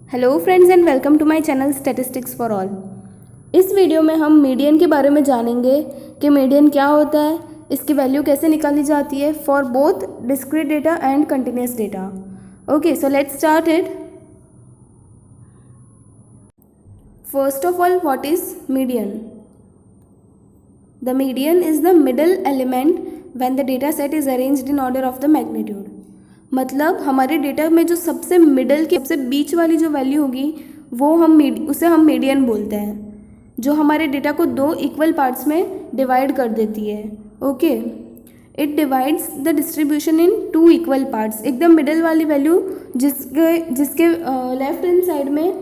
Hello friends and welcome to my channel statistics for all. इस video में हम median के बारे में जानेंगे कि मीडियन क्या होता है, इसकी वैल्यू कैसे निकाली जाती है for both discrete data and continuous data. Okay, so let's start it. First of all, what is median? The median is the middle element when the data set is arranged in order of the magnitude. मतलब हमारे data में जो सबसे middle की सबसे बीच वाली जो value होगी वो उसे हम मीडियन बोलते हैं, जो हमारे डेटा को दो इक्वल पार्ट्स में डिवाइड कर देती है। Okay, it divides the distribution in two equal parts. एकदम मिडल वाली वैल्यू जिसके लेफ्ट हैंड साइड में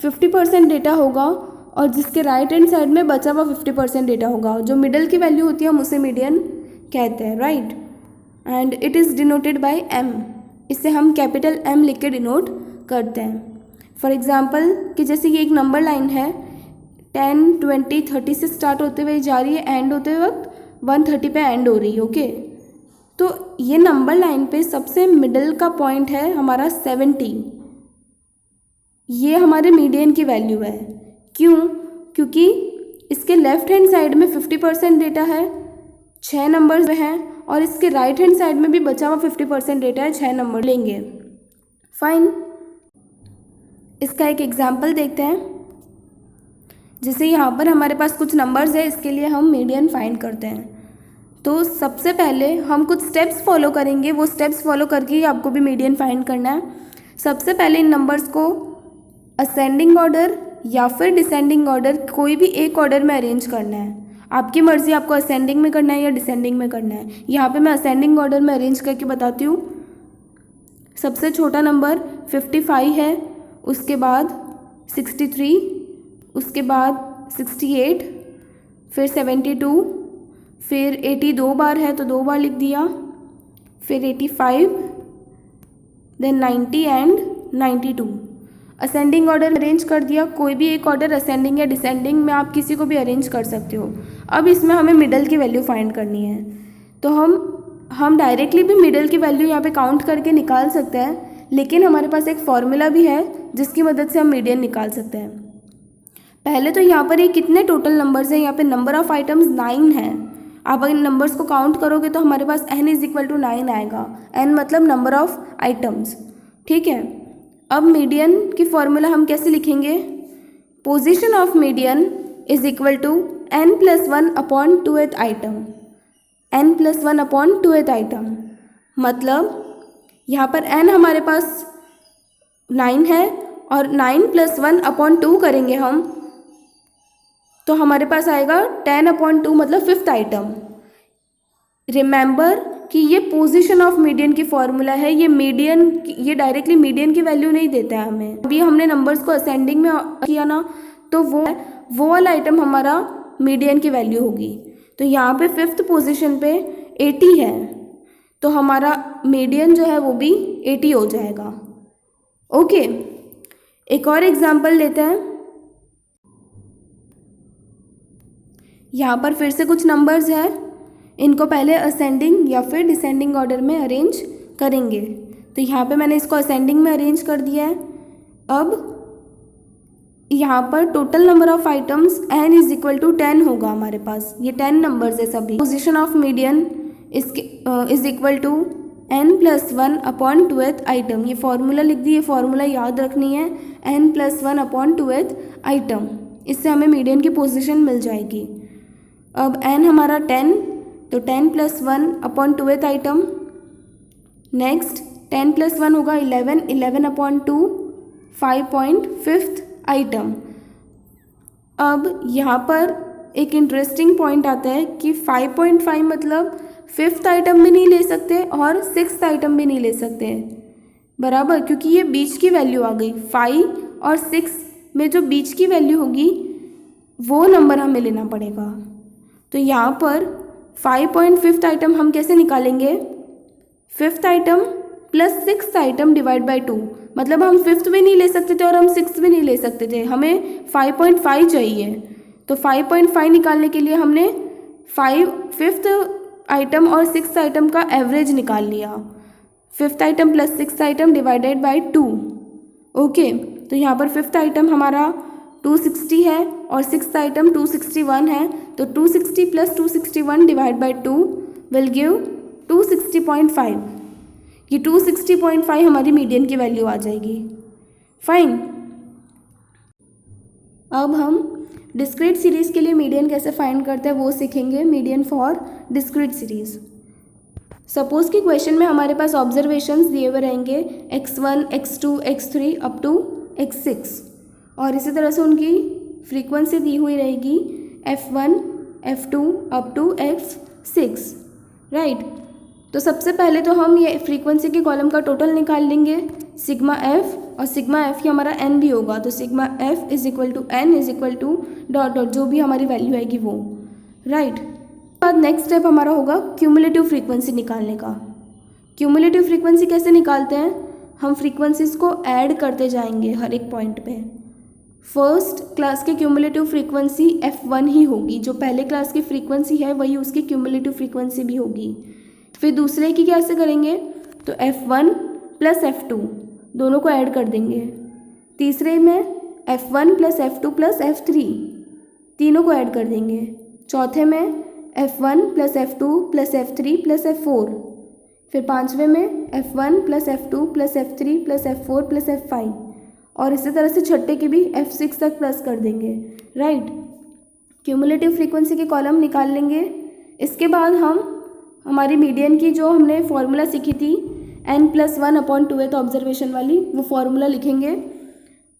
50% डेटा होगा और जिसके राइट हैंड साइड में बचा हुआ 50% डेटा होगा। जो मिडल की वैल्यू होती है हम उसे मीडियन कहते हैं, right. And it is denoted by M. इसे हम कैपिटल एम लिख के डिनोट करते हैं। फॉर एग्जांपल कि जैसे ये एक नंबर लाइन है, 10, 20, 30 से स्टार्ट होते हुए जा रही है, एंड होते वक्त 130 पे एंड हो रही है। ओके, तो ये नंबर लाइन पे सबसे मिडल का पॉइंट है हमारा 70। ये हमारे मीडियन की वैल्यू है। क्यों? क्योंकि इसके लेफ्ट हैंड साइड में 50% डेटा है, 6 नंबर्स हैं, और इसके राइट हैंड साइड में भी बचा हुआ 50% डेटा है, 6 नंबर लेंगे। फाइन, इसका एक एग्जाम्पल देखते हैं। जैसे यहाँ पर हमारे पास कुछ नंबर्स है, इसके लिए हम मीडियन फाइंड करते हैं। तो सबसे पहले हम कुछ स्टेप्स फॉलो करेंगे, वो स्टेप्स फॉलो करके ही आपको भी मीडियन फाइंड करना है। सबसे पहले इन नंबर्स को असेंडिंग ऑर्डर या फिर डिसेंडिंग ऑर्डर, कोई भी एक ऑर्डर में अरेंज करना है। आपकी मर्ज़ी, आपको असेंडिंग में करना है या डिसेंडिंग में करना है। यहाँ पे मैं असेंडिंग ऑर्डर में अरेंज करके बताती हूँ। सबसे छोटा नंबर 55 है, उसके बाद 63, उसके बाद 68, फिर 72, फिर 80 दो बार है तो 2 बार लिख दिया, फिर 85, then 90 and 92। Ascending order arrange कर दिया। कोई भी एक ऑर्डर असेंडिंग या डिसेंडिंग में आप किसी को भी अरेंज कर सकते हो। अब इसमें हमें मिडल की वैल्यू फाइंड करनी है, तो हम डायरेक्टली भी मिडल की वैल्यू यहाँ पे काउंट करके निकाल सकते हैं, लेकिन हमारे पास एक फॉर्मूला भी है जिसकी मदद से हम मीडियन निकाल सकते हैं। पहले तो यहाँ पर ये कितने टोटल नंबर्स हैं, यहाँ पे नंबर ऑफ आइटम्स 9 हैं। आप अगर नंबर्स को काउंट करोगे तो हमारे पास n = 9 आएगा। n मतलब नंबर ऑफ आइटम्स, ठीक है। अब मीडियन की फॉर्मूला हम कैसे लिखेंगे? Position of median is equal to n+1/2th item. n+1/2th item मतलब यहाँ पर n हमारे पास 9 है और 9 + 1/2 करेंगे हम, तो हमारे पास आएगा 10/2 मतलब 5th आइटम। रिमेंबर कि ये पोजीशन ऑफ मीडियन की फॉर्मूला है, ये डायरेक्टली मीडियन की वैल्यू नहीं देता है हमें। अभी हमने नंबर्स को असेंडिंग में किया ना, तो वो वाला आइटम हमारा मीडियन की वैल्यू होगी। तो यहाँ पे 5th पोजीशन पे 80 है, तो हमारा मीडियन जो है वो भी 80 हो जाएगा। ओके, एक और एग्जाम्पल लेते हैं। यहाँ पर फिर से कुछ नंबर्स हैं, इनको पहले असेंडिंग या फिर डिसेंडिंग ऑर्डर में अरेंज करेंगे। तो यहाँ पे मैंने इसको असेंडिंग में अरेंज कर दिया है। अब यहाँ पर total number of items n = 10 होगा हमारे पास। ये 10 नंबर्स है सभी। Position of median is equal to n+1/2th item. ये फॉर्मूला लिख दी, ये फॉर्मूला याद रखनी है, n+1/2th आइटम। इससे हमें मीडियन की पोजीशन मिल जाएगी। अब n हमारा 10, तो 10 + 1/2th आइटम। नेक्स्ट 10 + 1 होगा 11, 11/2 5.5th आइटम। अब यहाँ पर एक इंटरेस्टिंग पॉइंट आता है कि 5.5 मतलब 5th आइटम भी नहीं ले सकते और 6th आइटम भी नहीं ले सकते बराबर, क्योंकि ये बीच की वैल्यू आ गई। 5 और 6 में जो बीच की वैल्यू होगी वो नंबर हमें लेना पड़ेगा। तो यहाँ पर 5.5th आइटम हम कैसे निकालेंगे? 5th item + 6th item / 2। मतलब हम 5th भी नहीं ले सकते थे और हम 6th भी नहीं ले सकते थे, हमें 5.5 चाहिए। तो 5.5 निकालने के लिए हमने 5th आइटम और 6th आइटम का एवरेज निकाल लिया। 5th item + 6th item / 2। Okay, तो यहाँ पर फिफ्थ आइटम हमारा 260 है और सिक्स्थ आइटम 261 है, तो 260 plus 261 divide by 2 will give 260.5। ये 260.5 हमारी मीडियन की वैल्यू आ जाएगी। फाइन। अब हम डिस्क्रीट सीरीज़ के लिए मीडियन कैसे फाइंड करते हैं वो सीखेंगे। Median for discrete series. Suppose कि क्वेश्चन में हमारे पास ऑब्जर्वेशंस दिए हुए रहेंगे x1, x2, x3 up to x6 और इसी तरह से उनकी फ्रीक्वेंसी दी हुई रहेगी f1, f2 up to f6, right. तो सबसे पहले तो हम ये फ्रीक्वेंसी के कॉलम का टोटल निकाल लेंगे सिग्मा एफ, और सिग्मा एफ ही हमारा एन भी होगा, तो sigma F is equal to N is equal to dot dot जो भी हमारी वैल्यू आएगी वो, राइट। बाद नेक्स्ट स्टेप हमारा होगा क्यूमुलेटिव फ्रीक्वेंसी निकालने का। क्यूमुलेटिव फ्रीक्वेंसी कैसे निकालते हैं? हम फ्रीक्वेंसीज को ऐड करते जाएंगे हर एक पॉइंट पे। फर्स्ट क्लास की क्यूमुलेटिव फ्रीक्वेंसी f1 ही होगी, जो पहले क्लास की फ्रीक्वेंसी है वही उसकी क्यूमुलेटिव फ्रीक्वेंसी भी होगी। फिर दूसरे की कैसे करेंगे? तो f1 प्लस f2 दोनों को ऐड कर देंगे। तीसरे में f1 plus f2 plus f3 तीनों को ऐड कर देंगे। चौथे में f1 plus f2 plus f3 plus f4। फिर पाँचवें में f1 plus f2 plus f3 plus f4 plus f5, और इसी तरह से छठे की भी f6 तक प्लस कर देंगे, राइट। क्यूमुलेटिव फ्रीक्वेंसी के कॉलम निकाल लेंगे। इसके बाद हम हमारी मीडियन की जो हमने फॉर्मूला सीखी थी n+1/2th ऑब्जर्वेशन वाली, वो फॉर्मूला लिखेंगे।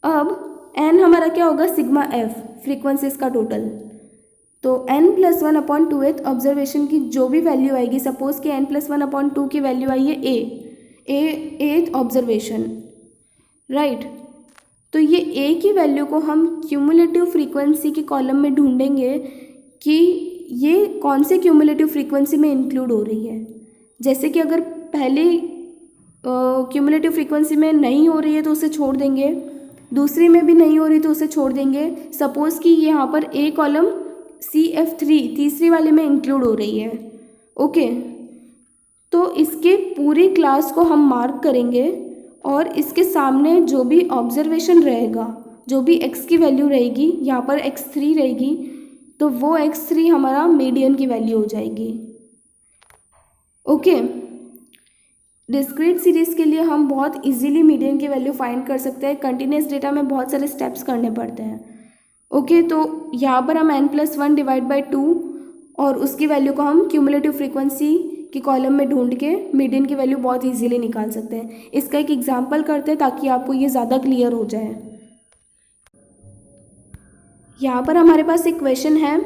अब n हमारा क्या होगा? सिग्मा एफ, फ्रीक्वेंसीज का टोटल। तो n+1/2th ऑब्जर्वेशन की जो भी वैल्यू आएगी, सपोज कि n+1/2 की वैल्यू आई है एथ ऑब्जर्वेशन, राइट। तो ये a की वैल्यू को हम क्यूमुलेटिव फ्रीक्वेंसी के कॉलम में ढूंढेंगे कि ये कौन से क्यूमुलेटिव फ्रीक्वेंसी में इंक्लूड हो रही है। जैसे कि अगर पहली क्यूमुलेटिव फ्रीक्वेंसी में नहीं हो रही है तो उसे छोड़ देंगे, दूसरी में भी नहीं हो रही तो उसे छोड़ देंगे। सपोज़ कि यहाँ पर ए कॉलम CF3 तीसरी वाले में इंक्लूड हो रही है, ओके। तो इसके पूरी क्लास को हम मार्क करेंगे और इसके सामने जो भी ऑब्जर्वेशन रहेगा, जो भी x की वैल्यू रहेगी, यहाँ पर x3 रहेगी, तो वो x3 हमारा मीडियन की वैल्यू हो जाएगी, ओके। डिस्क्रीट सीरीज़ के लिए हम बहुत इजीली मीडियन की वैल्यू फाइंड कर सकते हैं। कंटिन्यूस डेटा में बहुत सारे स्टेप्स करने पड़ते हैं, ओके। तो यहाँ पर हम n+1 डिवाइड बाई 2 और उसकी वैल्यू को हम क्यूमुलेटिव फ्रीक्वेंसी की कॉलम में ढूंढ के मीडियन की वैल्यू बहुत इजीली निकाल सकते हैं। इसका एक एग्जांपल करते हैं ताकि आपको ये ज़्यादा क्लियर हो जाए। यहाँ पर हमारे पास एक क्वेश्चन है,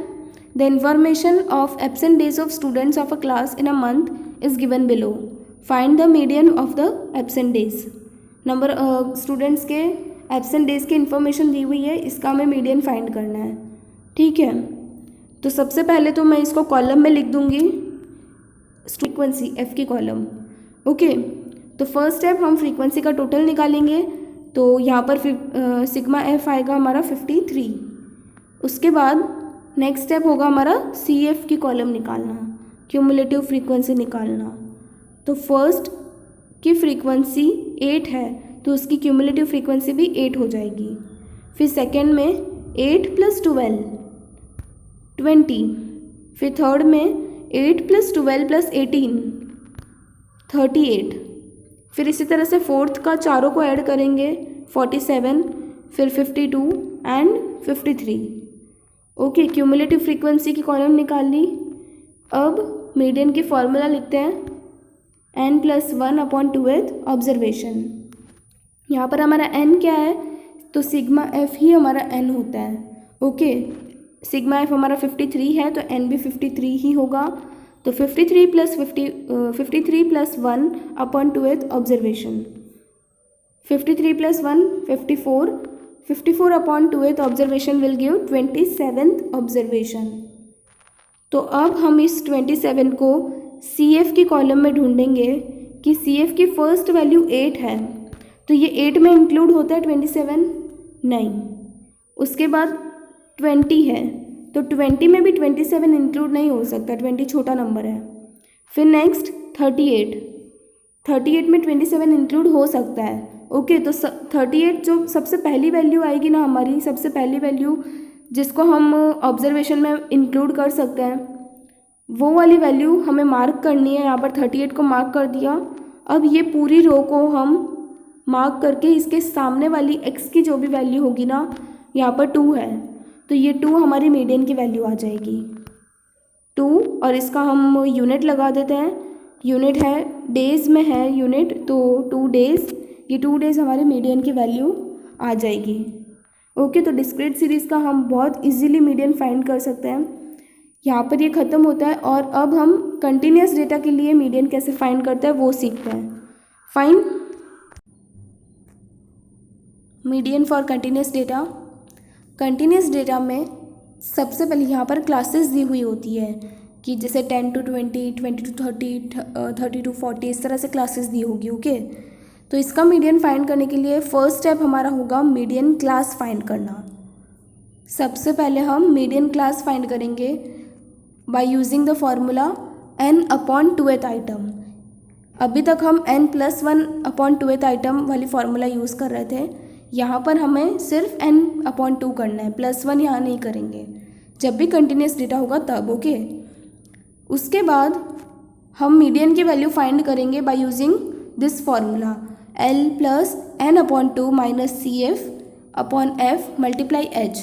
the information of absent days of students of a class in a month is given below, find the median of the absent days. Number students के एब्सेंट डेज की इन्फॉर्मेशन दी हुई है, इसका हमें मीडियन फाइंड करना है, ठीक है। तो सबसे पहले तो मैं इसको कॉलम में लिख दूंगी, फ्रीक्वेंसी एफ की कॉलम, ओके। तो फर्स्ट स्टेप हम फ्रीक्वेंसी का टोटल निकालेंगे, तो यहाँ पर सिग्मा एफ आएगा हमारा 53। उसके बाद नेक्स्ट स्टेप होगा हमारा CF की कॉलम निकालना, क्यूमुलेटिव फ्रीक्वेंसी निकालना। तो फर्स्ट की फ्रीक्वेंसी 8 है तो उसकी क्यूमुलेटिव फ्रीक्वेंसी भी 8 हो जाएगी। फिर सेकेंड में 8 + 12 20, फिर थर्ड में 8 + 12 + 18 38, फिर इसी तरह से फोर्थ का चारों को ऐड करेंगे 47, फिर 52 एंड 53, ओके। क्यूमुलेटिव फ्रीक्वेंसी की कॉलम निकाल ली। अब मीडियन की फॉर्मूला लिखते हैं n+1/2th ऑब्जर्वेशन। यहाँ पर हमारा n क्या है? तो सिग्मा एफ ही हमारा n होता है, ओके। सिग्मा एफ हमारा 53 है तो n भी 53 ही होगा। तो 53 + 1/2th observation, 53 + 1 54, 54/2th observation will give 27th observation. तो अब हम इस 27 को CF की कॉलम में ढूंढेंगे कि CF की फर्स्ट वैल्यू 8 है, तो ये 8 में इंक्लूड होता है 27? नहीं। उसके बाद 20 है तो 20 में भी 27 इंक्लूड नहीं हो सकता, 20 छोटा नंबर है। फिर नेक्स्ट 38 में 27 इंक्लूड हो सकता है, ओके, तो 38 जो सबसे पहली वैल्यू आएगी ना हमारी, सबसे पहली वैल्यू जिसको हम ऑब्जर्वेशन में इंक्लूड कर सकते हैं, वो वाली वैल्यू हमें मार्क करनी है। यहाँ पर 38 को मार्क कर दिया। अब ये पूरी रो को हम मार्क करके इसके सामने वाली x की जो भी वैल्यू होगी ना, यहाँ पर 2 है, तो ये 2 हमारी मीडियन की वैल्यू आ जाएगी 2। और इसका हम यूनिट लगा देते हैं। यूनिट है डेज में है यूनिट, तो 2 डेज, ये 2 डेज हमारे मीडियन की वैल्यू आ जाएगी। ओके, तो डिस्क्रीट सीरीज़ का हम बहुत इजीली मीडियन फाइंड कर सकते हैं। यहाँ पर ये ख़त्म होता है और अब हम कंटिन्यूस डेटा के लिए मीडियन कैसे फाइंड करते हैं वो सीखते हैं। Fine median for continuous data. Continuous data में सबसे पहले यहाँ पर क्लासेस दी हुई होती है कि जैसे 10 to 20, 20 to 30, 30 to 40, इस तरह से क्लासेस दी होगी। ओके, तो इसका मीडियन फाइंड करने के लिए फर्स्ट स्टेप हमारा होगा मीडियन क्लास फाइंड करना। सबसे पहले हम मीडियन क्लास फाइंड करेंगे by using the formula n/2th item. अभी तक हम n+1/2th आइटम वाली फार्मूला यूज़ कर रहे थे। यहाँ पर हमें सिर्फ n/2 करना है, +1 यहाँ नहीं करेंगे, जब भी कंटिन्यूस डेटा होगा तब। ओके, उसके बाद हम मीडियन की वैल्यू फाइंड करेंगे by using this formula L + n/2 - CF/F × H।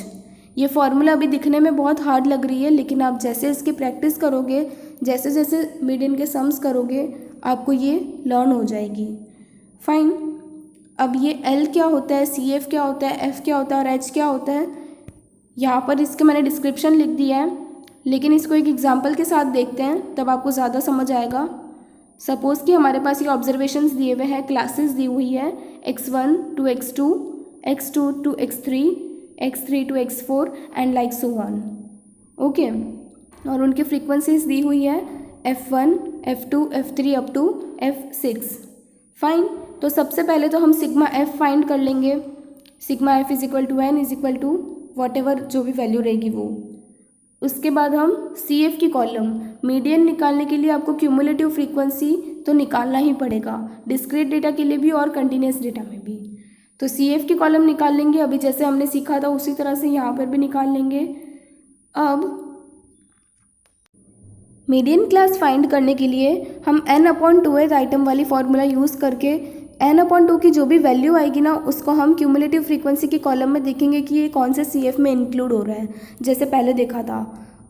ये फार्मूला अभी दिखने में बहुत हार्ड लग रही है, लेकिन आप जैसे इसकी प्रैक्टिस करोगे, जैसे जैसे मीडियन के सम्स करोगे, आपको ये लर्न हो जाएगी। फाइन, अब ये L क्या होता है, CF क्या होता है, F क्या होता है और H क्या होता है, यहाँ पर इसके मैंने डिस्क्रिप्शन लिख दिया है, लेकिन इसको एक एग्जांपल के साथ देखते हैं तब आपको ज़्यादा समझ आएगा। सपोज़ कि हमारे पास ये ऑब्जर्वेशंस दिए हुए हैं, क्लासेस दी हुई है x1 to x2, x2 to x3, x3 to x4 and like so on. Okay, और उनकी फ्रीक्वेंसीज दी हुई है f1, f2, f3 up to f6। Fine, तो सबसे पहले तो हम सिग्मा f फाइंड कर लेंगे। Sigma f = n what ever जो भी वैल्यू रहेगी वो। उसके बाद हम CF की कॉलम, मीडियन निकालने के लिए आपको क्यूमुलेटिव फ्रीक्वेंसी तो निकालना ही पड़ेगा, डिस्क्रीट डेटा के लिए भी और कंटिन्यूस डेटा में भी। तो CF की कॉलम निकाल लेंगे, अभी जैसे हमने सीखा था उसी तरह से यहाँ पर भी निकाल लेंगे। अब मीडियन क्लास फाइंड करने के लिए हम n/2th आइटम वाली फार्मूला यूज़ करके n/2 की जो भी वैल्यू आएगी ना, उसको हम क्यूमुलेटिव फ्रीक्वेंसी के कॉलम में देखेंगे कि ये कौन से CF में इंक्लूड हो रहा है, जैसे पहले देखा था।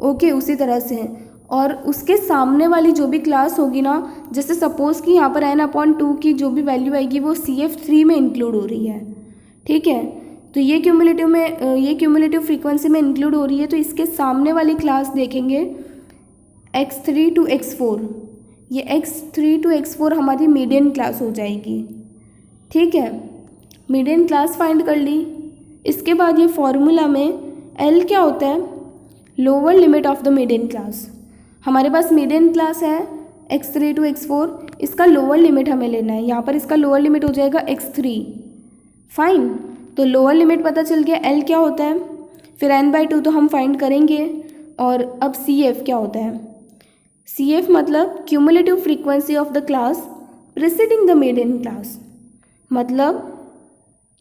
ओके, उसी तरह से। और उसके सामने वाली जो भी क्लास होगी ना, जैसे सपोज़ कि यहाँ पर n/2 की जो भी वैल्यू आएगी वो CF3 में इंक्लूड हो रही है, ठीक है, तो ये क्यूमुलेटिव फ्रीक्वेंसी में इंक्लूड हो रही है, तो इसके सामने वाली क्लास देखेंगे x3 to x4। ये x3 to x4 हमारी मीडियन क्लास हो जाएगी, ठीक है। मीडियन क्लास फाइंड कर ली। इसके बाद ये फॉर्मूला में L क्या होता है, lower limit of the median class. हमारे पास मीडियन क्लास है x3 to x4, इसका लोअर लिमिट हमें लेना है। यहाँ पर इसका लोअर लिमिट हो जाएगा x3। फाइन, तो लोअर लिमिट पता चल गया, L क्या होता है, फिर n/2 तो हम फाइंड करेंगे। और अब CF क्या होता है, CF मतलब cumulative frequency of the class preceding the median class. मतलब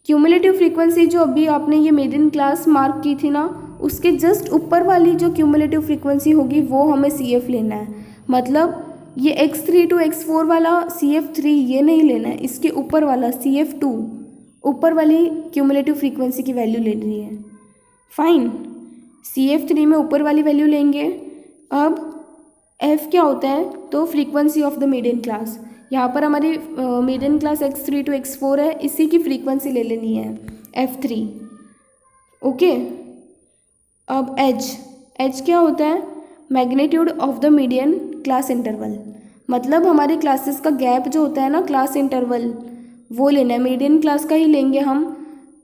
क्यूमुलेटिव फ्रीक्वेंसी जो अभी आपने ये मीडियन क्लास मार्क की थी ना, उसके जस्ट ऊपर वाली जो क्यूमुलेटिव फ्रीक्वेंसी होगी वो हमें CF लेना है। मतलब ये x3 to x4 वाला CF3 ये नहीं लेना है, इसके ऊपर वाला CF2, ऊपर वाली क्यूमुलेटिव फ्रीक्वेंसी की वैल्यू ले रही है। फाइन, CF3 में ऊपर वाली वैल्यू लेंगे। अब F क्या होता है, तो frequency of the median class. यहाँ पर हमारी median class x3 to x4 है, इसी की फ्रीक्वेंसी ले लेनी है f3। ओके, अब H क्या होता है, magnitude of the median class interval. मतलब हमारे क्लासेस का गैप जो होता है ना, क्लास इंटरवल, वो लेना है, मीडियन क्लास का ही लेंगे हम।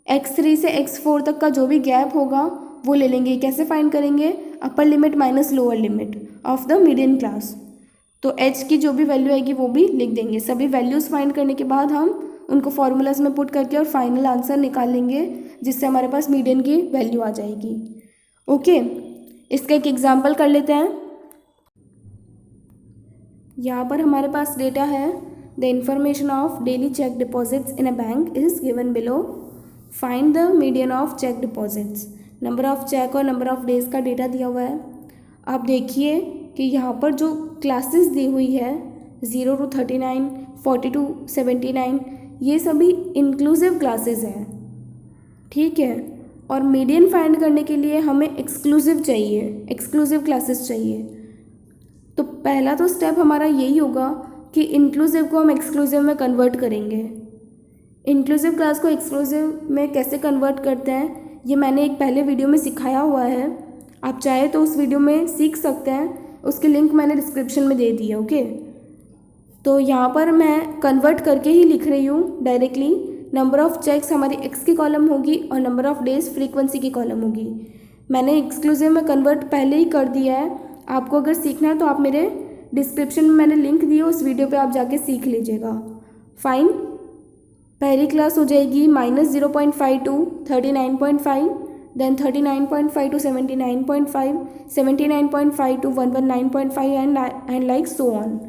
x3 से x4 तक का जो भी गैप होगा वो ले लेंगे। कैसे फाइंड करेंगे, upper limit minus lower limit of the median class. तो H की जो भी वैल्यू आएगी वो भी लिख देंगे। सभी वैल्यूज़ फाइंड करने के बाद हम उनको फॉर्मूलाज में पुट करके और फाइनल आंसर निकाल लेंगे, जिससे हमारे पास मीडियन की वैल्यू आ जाएगी। ओके, इसका एक एग्जांपल कर लेते हैं। यहाँ पर हमारे पास डेटा है the information of daily cheque deposits in a bank is given below. Find the median of cheque deposits. Number of cheque और नंबर ऑफ डेज का डेटा दिया हुआ है। आप देखिए कि यहाँ पर जो क्लासेस दी हुई है 0 to 39, 40 to 79, ये सभी इंक्लूसिव क्लासेस हैं, ठीक है। और मीडियन फाइंड करने के लिए हमें एक्सक्लूसिव चाहिए, एक्सक्लूसिव क्लासेस चाहिए। तो पहला तो स्टेप हमारा यही होगा कि इंक्लूसिव को हम एक्सक्लूसिव में कन्वर्ट करेंगे। इंक्लूसिव क्लास को एक्सक्लूसिव में कैसे कन्वर्ट करते हैं ये मैंने एक पहले वीडियो में सिखाया हुआ है, आप चाहे तो उस वीडियो में सीख सकते हैं, उसकी लिंक मैंने डिस्क्रिप्शन में दे दी है, ओके। तो यहाँ पर मैं कन्वर्ट करके ही लिख रही हूँ डायरेक्टली। नंबर ऑफ़ चेक्स हमारी एक्स की कॉलम होगी और नंबर ऑफ़ डेज फ्रीक्वेंसी की कॉलम होगी। मैंने एक्सक्लूसिव में कन्वर्ट पहले ही कर दिया है। आपको अगर सीखना है तो आप मेरे डिस्क्रिप्शन में मैंने लिंक दी है, उस वीडियो पे आप जाके सीख लीजिएगा। फाइन, पहली क्लास हो जाएगी -0.5 to 39.5, then 39.5 to 79.5, 79.5 to 119.5 and like so on.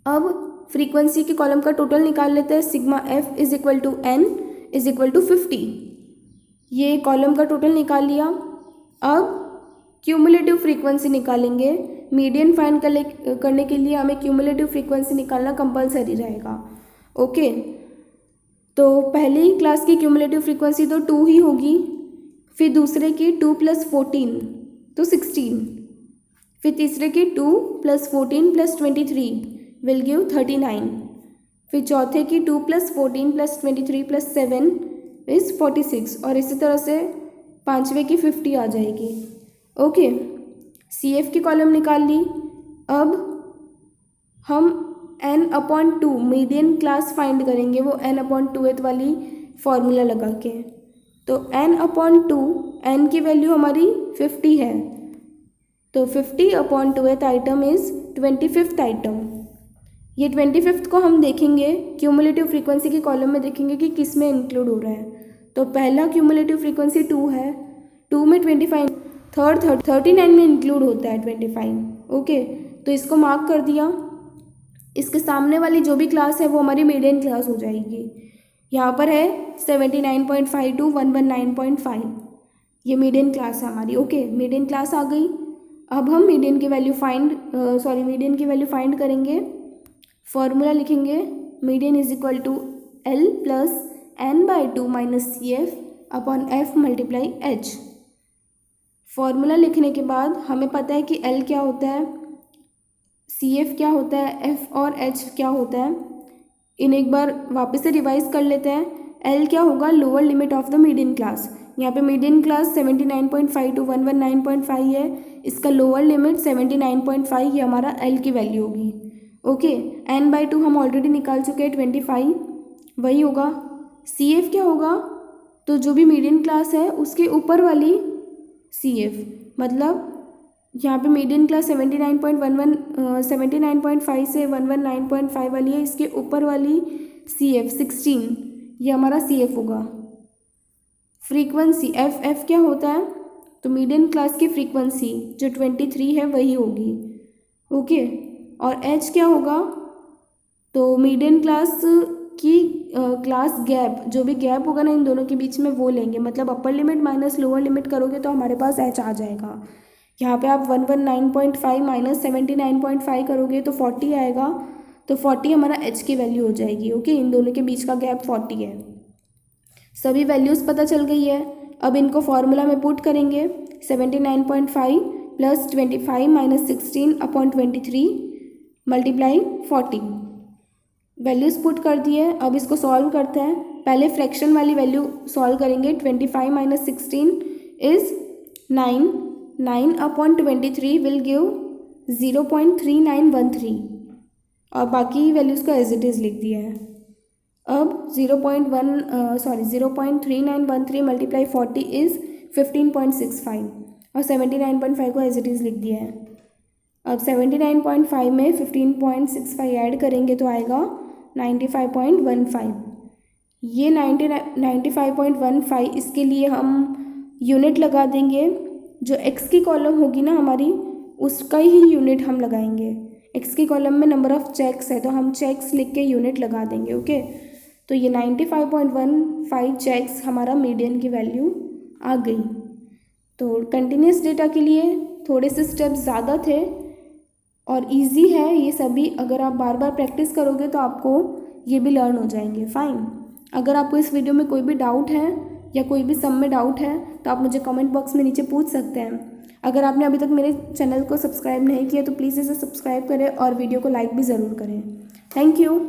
अब फ्रीक्वेंसी की कॉलम का टोटल निकाल लेते हैं। Sigma F is equal to N is equal to 50। ये कॉलम का टोटल निकाल लिया। अब क्यूमुलेटिव फ्रीक्वेंसी निकालेंगे। मीडियन फाइंड करने के लिए हमें क्यूमुलेटिव फ्रीक्वेंसी निकालना कंपलसरी रहेगा, ओके। तो पहली क्लास की क्यूमुलेटिव फ्रीक्वेंसी तो 2 ही होगी, फिर दूसरे की 2 + 14 तो 16, फिर तीसरे की 2 + 14 + 23 विल गिव 39, फिर चौथे की 2 + 14 + 23 + 7 इज़ 46, और इसी तरह से पाँचवें की 50 आ जाएगी, ओके। सी एफ की कॉलम निकाल ली। अब हम n/2 मीडियन क्लास फाइंड करेंगे, वो n/2th वाली फॉर्मूला लगा के। तो n/2, n की वैल्यू हमारी 50 है, तो 50/2th item is 25th item. ये 25th को हम देखेंगे क्यूमुलेटिव फ्रीक्वेंसी की कॉलम में, देखेंगे कि किस में इंक्लूड हो रहा है। तो पहला क्यूमुलेटिव फ्रीक्वेंसी 2 है, 2 में 25, थर्ड 39 में इंक्लूड होता है 25, ओके। तो इसको मार्क कर दिया। इसके सामने वाली जो भी क्लास है वो हमारी मीडियन क्लास हो जाएगी। यहाँ पर है 79.5 to 119.5, ये मीडियन क्लास है हमारी, ओके। मीडियन क्लास आ गई। अब हम मीडियन की वैल्यू फाइंड करेंगे। फॉर्मूला लिखेंगे, median is equal to L + n/2 - CF/F × H। Formula लिखने के बाद हमें पता है कि L क्या होता है, CF क्या होता है, F और H क्या होता है। इन्हें एक बार वापस से रिवाइज कर लेते हैं। L क्या होगा, lower limit of the median class. यहाँ पे मीडियन क्लास 79.5 to 119.5 है, इसका लोअर लिमिट 79.5, ये हमारा L की वैल्यू होगी, ओके। n/2 हम ऑलरेडी निकाल चुके हैं 25, वही होगा। CF क्या होगा, तो जो भी मीडियन क्लास है उसके ऊपर वाली CF, मतलब यहाँ पे मीडियन क्लास 79.5 से 119.5 वाली है, इसके ऊपर वाली CF 16, ये हमारा CF होगा। फ्रीक्वेंसी FF क्या होता है, तो मीडियन क्लास की फ्रीक्वेंसी जो 23 है वही होगी, ओके। और H क्या होगा, तो मीडियन क्लास की क्लास गैप, जो भी गैप होगा ना इन दोनों के बीच में वो लेंगे, मतलब upper limit minus lower limit करोगे तो हमारे पास H आ जाएगा। यहाँ पे आप 119.5 - 79.5 करोगे तो 40 आएगा, तो 40 हमारा H की वैल्यू हो जाएगी, ओके। इन दोनों के बीच का गैप 40 है। सभी वैल्यूज़ पता चल गई है। अब इनको फॉर्मूला में पुट करेंगे। 79.5 + 25 - 16/23 × 40, वैल्यूज़ पुट कर दिए। अब इसको सॉल्व करते हैं। पहले फ्रैक्शन वाली वैल्यू सॉल्व करेंगे। 25 - 16 इज़ 9, 9/23 विल गिव 0.3913, और बाकी वैल्यूज़ को एज इट इज़ लिख दिया है। अब 0.3913 × 40 इज़ 15.65, और 79.5 को एज इट इज़ लिख दिया है। अब 79.5 में 15.65 ऐड करेंगे तो आएगा 95.15। ये 95.15, इसके लिए हम यूनिट लगा देंगे। जो x की कॉलम होगी ना हमारी, उसका ही यूनिट हम लगाएंगे। एक्स की कॉलम में नंबर ऑफ़ चेक्स है तो हम चेक्स लिख के यूनिट लगा देंगे। ओके, तो ये 95.15 चेक्स हमारा मीडियन की वैल्यू आ गई। तो कंटिन्यूस डेटा के लिए थोड़े से स्टेप्स ज़्यादा थे और इजी है ये सभी। अगर आप बार बार प्रैक्टिस करोगे तो आपको ये भी लर्न हो जाएंगे। फाइन, अगर आपको इस वीडियो में कोई भी डाउट है या कोई भी सम में डाउट है तो आप मुझे कमेंट बॉक्स में नीचे पूछ सकते हैं। अगर आपने अभी तक मेरे चैनल को सब्सक्राइब नहीं किया तो प्लीज़ इसे सब्सक्राइब करें और वीडियो को लाइक भी ज़रूर करें। Thank you.